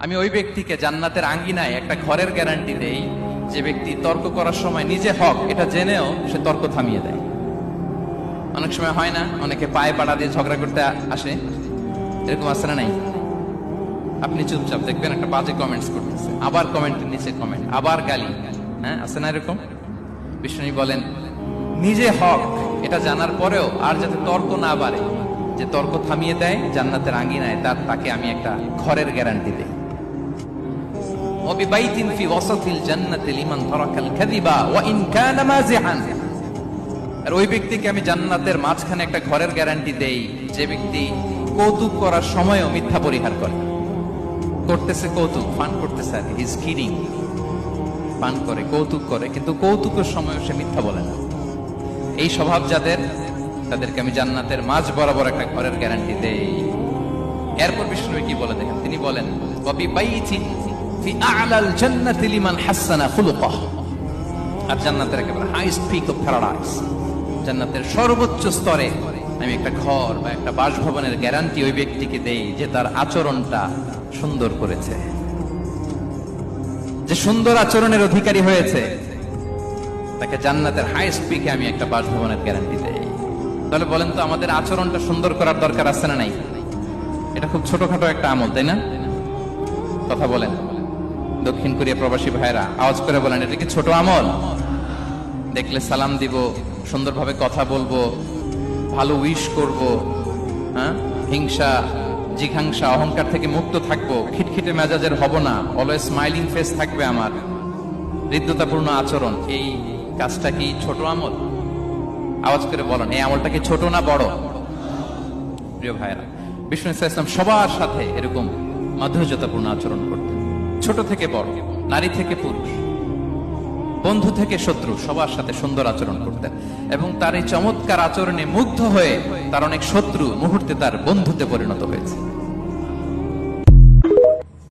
আমি ওই ব্যক্তিকে জান্নাতের আঙ্গিনায় একটা ঘরের গ্যারান্টি দেই যে ব্যক্তি তর্ক করার সময় নিজে হক এটা জেনেও সে তর্ক থামিয়ে দেয়। অনেক সময় হয় না, অনেকে পায়ে পাড়া দিয়ে ঝগড়া করতে আসে, এরকম আছে না নাই? আপনি চুপচাপ দেখবেন একটা বাজে কমেন্টস করতেছে, আবার কমেন্টের নিচে কমেন্ট, আবার গালি, হ্যাঁ আছে না এরকম? বিষ্ণু বলেন নিজে হক এটা জানার পরেও আর যাতে তর্ক না বাড়ে, যে তর্ক থামিয়ে দেয় জান্নাতের আঙ্গিনায়, তাকে আমি একটা ঘরের গ্যারান্টি দেই। وببيت في وسط الجنة لمن ترك الكذب وإن كان مازحا। আর ওই ব্যক্তিকে আমি জান্নাতের মাঝখানে একটা ঘরের গ্যারান্টি দেই যে ব্যক্তি কৌতুক করার সময়ও মিথ্যা পরিহার করে। করতেছে কৌতুক, ফান করতেছে, আর হি ইজ কিডিং, পান করে, কৌতুক করে, কিন্তু কৌতুকের সময়ও সে মিথ্যা বলে না। এই স্বভাব যাদের, তাদেরকে আমি জান্নাতের মাঝ বরাবর একটা ঘরের গ্যারান্টি দেই। এরপর বিষ্ণু কি বলে দেখেন, তিনি বলেন ওয়াবিবাইতিন ফি আ'লাল জান্নাতি লিমান হাসানা খুলুকাহ। আর জান্নাতের একেবারে হাইস্ট পিক অফ প্যারাডাইস, জান্নাতের সর্বোচ্চ স্তরে আমি একটা ঘর বা একটা বাসভবনের গ্যারান্টি ওই ব্যক্তিকে দেই যে তার আচরণটা সুন্দর করেছে, যে সুন্দর আচরণের অধিকারী হয়েছে, তাকে জান্নাতের হাইস্ট পিকে আমি একটা বাসভবনের গ্যারান্টি দেই। তাহলে বলেন তো আমাদের আচরণটা সুন্দর করার দরকার আছে না নাই? এটা খুব ছোটখাটো একটা আমল, তাই না? কথা বলেন, দক্ষিণ কোরিয়া প্রবাসী ভাইরা আওয়াজ করে বলেন, এটা কি ছোট আমল? দেখলে সালাম দিব, সুন্দরভাবে কথা বলবো, ভালো উইশ করব, হ্যাঁ, হিংসা জিঘাংসা অহংকার থেকে মুক্ত থাকবো, খিটখিটে মেজাজের হব না, অলওয়েজ স্মাইলিং ফেস থাকবে আমার, হৃদ্যতাপূর্ণ আচরণ। এই কাজটা কি ছোট আমল? আওয়াজ করে বলেন, এই আমলটা কি ছোট না বড়? প্রিয় ভাইরা, বিষ্ণু ইসলাম সবার সাথে এরকম মাধুর্যতাপূর্ণ আচরণ করতেন, ছোট থেকে বড়, নারী থেকে পুরুষ, বন্ধু থেকে শত্রু, সবার সাথে সুন্দর আচরণ করতেন। এবং তার এই চমৎকার আচরণে মুগ্ধ হয়ে তার অনেক শত্রু মুহূর্তে তার বন্ধুতে পরিণত হয়েছে।